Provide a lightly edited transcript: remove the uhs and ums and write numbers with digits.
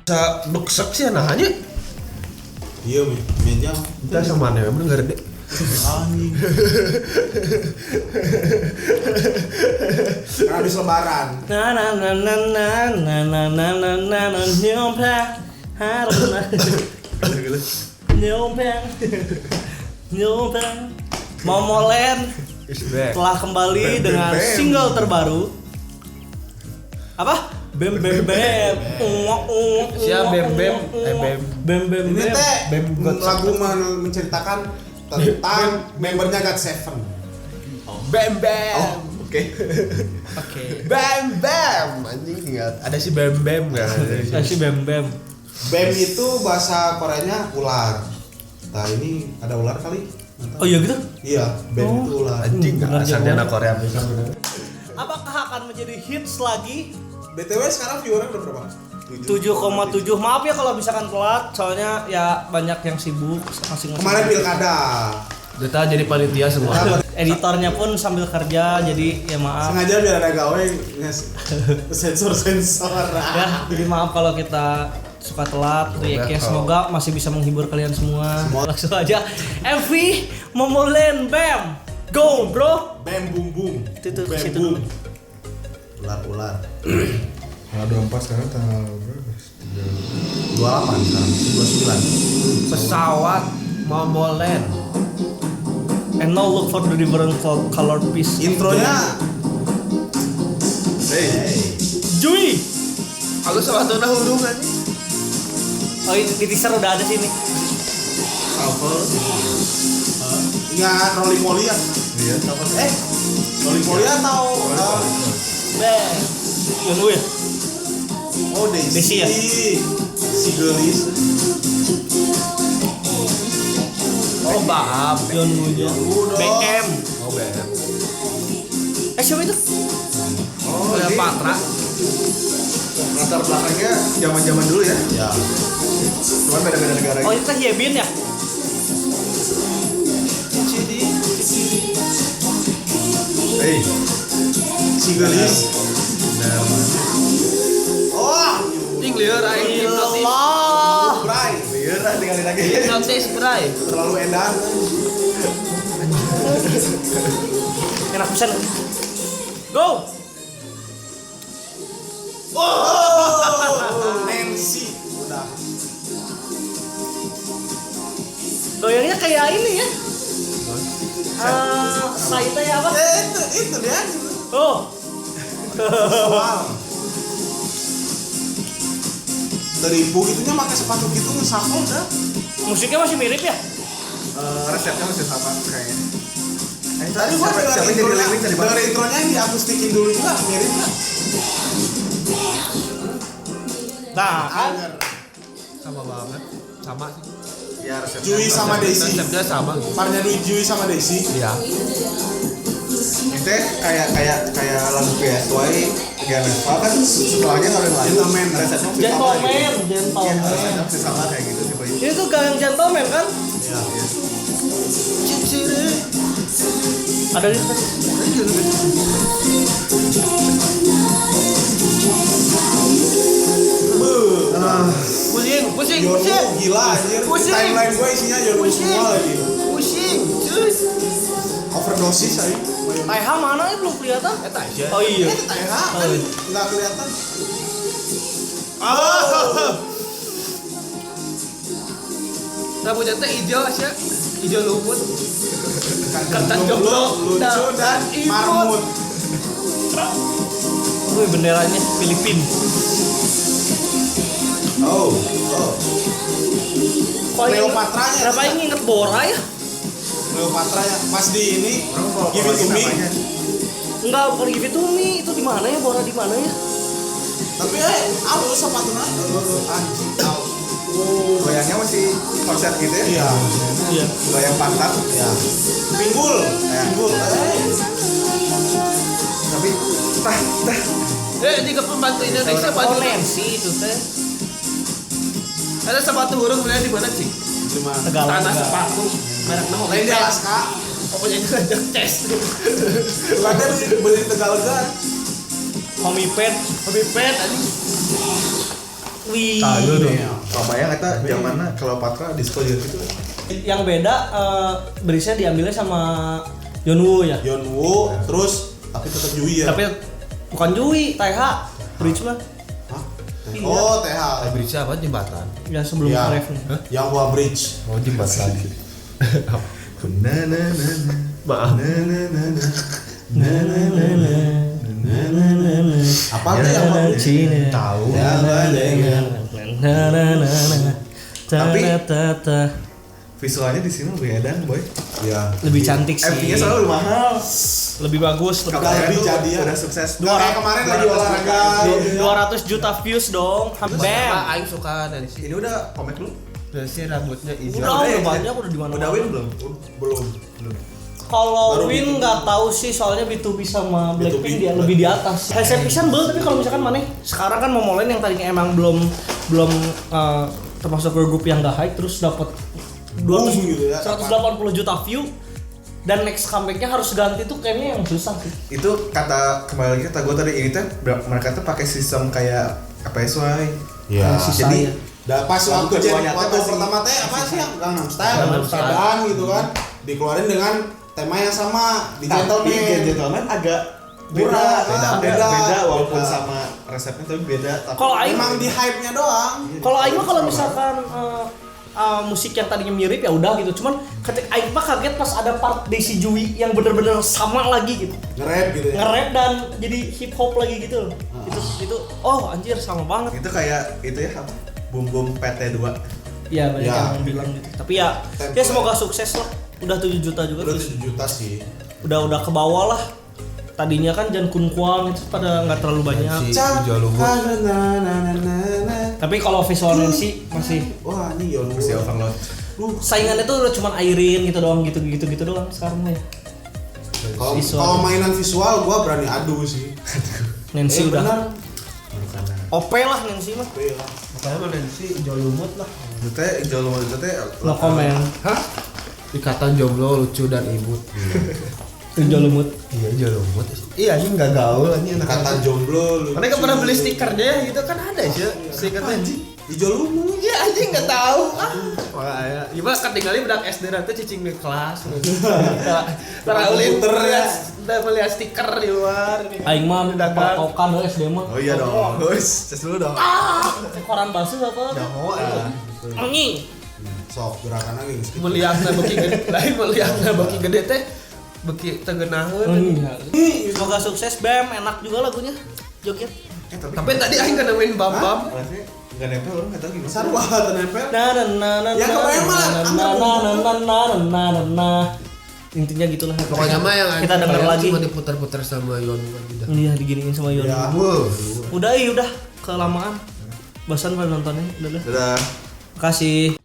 Beksek sih nahanya. Iya, meja. Kita sama nih, bener nggak gede. Anjing. Karena habis lebaran. Nyompeng Momoland telah kembali dengan single terbaru. Apa? Bem bem bem. Siapa bem bem? Bem bem Ini bem. teh Bem God lagu menceritakan tentang membernya God Seven. Bam bam. Oh, oke. Oke. Bam bam. Anjing tinggal ada si bam bam kan. Si bem bem. Bem itu bahasa Koreanya ular. Nah ini ada ular kali? Oh iya gitu? Iya, bem itu ular. Anjing Bener asalnya jago. anak Korea bisa bener. Apakah akan menjadi hits lagi? BTW sekarang viewernya udah berapa? 7,7. Maaf ya kalau misalkan telat, soalnya ya banyak yang sibuk masing-masing. Kemarin pilkada. Kita jadi panitia semua. Editornya pun sambil kerja, jadi ya maaf. Sengaja biar ada gawe sensor. Ya, jadi maaf kalau kita suka telat. Ya, semoga masih bisa menghibur kalian semua. Langsung aja. MV Momoland Bam. Go, bro. Bem bum bum. Itu Bem situ bum. dulu. Ular. Tanggal 24 sekarang tanggal berapa? 28 sekarang. 29. Pesawat Momoland. And now look for the different color piece. Intronya. Hey. Jui. Aku sepatu hurungan. Oh, ini di teaser udah ada sini. Cover. Ingat Rolling Molly ya? Iya. Rolling Molly atau Bam. Yang gue. oh Daisy. Daisy ya? Si Gelis. Oh Bam. Yang gue. BM. Oh BM. Siapa itu? Oh ya Patra. Latar belakangnya zaman-zaman dulu ya. Ya. Cuman beda-beda negara. Oh, itu Yebin ya? Hey, Si Gelis. Oh, Anjing lieur aing hipnotis. Allah. Bray. biar tinggalin lagi. Hipnotis bray. Terlalu edan. Enak pisan. Go. Nancy. Udah. Goyangnya kayak ini ya. Saita ya apa? Itu dia. Oh. Wow. Teribu gitunya pakai sepatu gitu nge-shuffle dah. Musiknya masih mirip ya? Resepnya masih sama kayaknya. Tadi gua siapa yang jadi lirik tadi Bang? dengar intronya yang diakustikin dulu juga mirip kan? Nah, kan? Sama banget. Sama sih. Ya resepnya. Jui sama Daisy. Resepnya sama. Parnya Jui sama Daisy. Iya. Itu kayak lagu PSY Ganesa kan setelahnya kalau yang lain Gentleman. resepnya masih sama. Gentleman, Iya, gentleman. resepnya masih sama kayak gitu sih Boy. Ini tuh gang gentleman kan? Iya. Ada di situ. Pusing, pusing, Yonu pusing. gila anjir. Pusing. Timeline gue isinya Yonu semua lagi. Pusing, cuy. Overdosis aja. Taiha mana ya belum kelihatan? Tasya. Oh iya. Ini TH kan nggak kelihatan. Rambutnya teh hijau Asya. Hijau lumut. Kata Jomblo, lucu dan marmut. Wih, benderanya Filipina. Oh. Kok ini- Cleopatra-nya. Kenapa ini inget Bora ya? Cleopatra ya. Pas di ini Give It To Me. Enggak, bukan Give It To Me. Itu di mana ya? Bora di mana ya? Tapi halus sepatunya. Anjing tahu. Goyangnya masih konser gitu ya. Iya. Iya. Goyang pantat. Ya. Pinggul. Pinggul. Tapi tah Jika pembantu Indonesia Oh, baju Nancy itu teh. ada sepatu hurung belinya di mana sih? Di mana? Tegalan. Tanah enggak. sepatu. Merek nama Lain di Alaska. Pokoknya itu aja tes. Bukannya beli Tegalega. Homie Pet. Lebih pet anjing. Wih. Tahu dong. Pamaya kata zamanna Cleopatra disco gitu. Yang beda bridge-nya diambilnya sama Yeonwoo ya. Yeonwoo terus tapi tetap Jui ya. Tapi bukan Jui, Taeha. Bridge mah. Hah? Iya. Oh, TH. Bridge apa jembatan? Ya sebelum Ya, ref nih. yang Hua Bridge. Oh jembatan. Na na na na. Maaf. Na na na na. Apa tuh yang Hua Bridge? Tahu. Tapi visualnya di sini lebih edan boy. Ya. Lebih cantik sih. FP-nya selalu lebih mahal. Lebih bagus, lebih Kalau lebih jadi ya. udah sukses. Nggak kayak kemarin lagi olahraga. 200 juta views dong. Sama Bam. Aing suka dari sini. Ini udah komik lu? Dari sini rambutnya hijau. Udah banyak udah di mana. Udah win belum? Belum. Kalau Baru Win B2B. nggak tahu sih soalnya B2B sama Blackpink dia lebih di atas. Hesep pisan belum, tapi kalau misalkan Maneh sekarang kan Momoland yang tadinya emang belum termasuk girl group yang nggak high terus dapat Boom gitu ya. 180 juta view dan next comebacknya harus ganti tuh kayaknya yang susah sih. Itu kata kembali lagi kata gue tadi ini tuh mereka tuh pakai sistem kayak apa ya Sway? Ya. Sisa Jadi ya. Pas waktu Keduanya waktu masih- pertama teh apa sih yang Gangnam Style, Gangnam Style. keadaan gitu kan, dikeluarin dengan tema yang sama di Gentleman. Gentleman agak Murah, beda walaupun beda. sama resepnya tapi beda. Tapi Kalau Aing Emang di hype-nya doang. Kalau Aing mah kalau misalkan musik yang tadinya mirip ya udah gitu. Cuman ketika Aing mah kaget pas ada part Daisy Jui yang bener-bener sama lagi gitu. Nge-rap gitu ya. Nge-rap dan jadi hip hop lagi gitu loh. Itu oh anjir sama banget. itu kayak itu ya apa? Bum PT 2. Iya banyak Ya. yang bilang gitu. Tapi ya semoga sukses lah. Udah 7 juta juga Udah terus. 7 juta sih. Udah ke bawah lah. Tadinya kan Jan Kun Kwang itu pada nggak terlalu banyak. Si hijau lumut. Tapi kalau visual Nancy masih Wah, ini Yeonwoo. Masih overload. saingannya tuh udah cuma Airin gitu doang gitu doang sekarang mah ya. Kalau Visual. kalau mainan visual gua berani adu sih. Nancy udah benar. OP lah Nancy mah. Iya. Makanya mana sih hijau lumut lah. Itu teh jauh itu teh No comment. Hah? Ikatan jomblo lucu dan imut. Hijau lumut. Iya hijau lumut. Iya ini nggak gaul ini anak. Kata jomblo lu. Mana kan pernah beli stikernya gitu kan ada sih stikernya anjing. Hijau lumut. Iya anjing nggak tahu. Makanya gimana ketinggalan budak SD nanti cicing di kelas. Teraulin Komputer ya. udah melihat stiker di luar. Aing mah dagang. pertokan we SD mah. Oh iya dong. Guys, ces dulu dong. Koran basu apa? Jaho Anjing. Sok gerakan lagi gitu. melihatna beki gede, lain melihatna beki gede teh beki tegenaheun. Semoga sukses Bam, enak juga lagunya. Joget. Tapi tadi aing kan nemuin bam-bam. Rasanya enggak nempel orang enggak tahu gimana. Sarwa nempel. Ya kebayang mah, intinya gitulah. Pokoknya mah yang kita denger lagi. cuma diputar-putar sama Yon udah. Iya diginiin sama Yon. Ya. Wow. Udah kelamaan. Bosan pada nontonnya. Udah. Dadah. Makasih.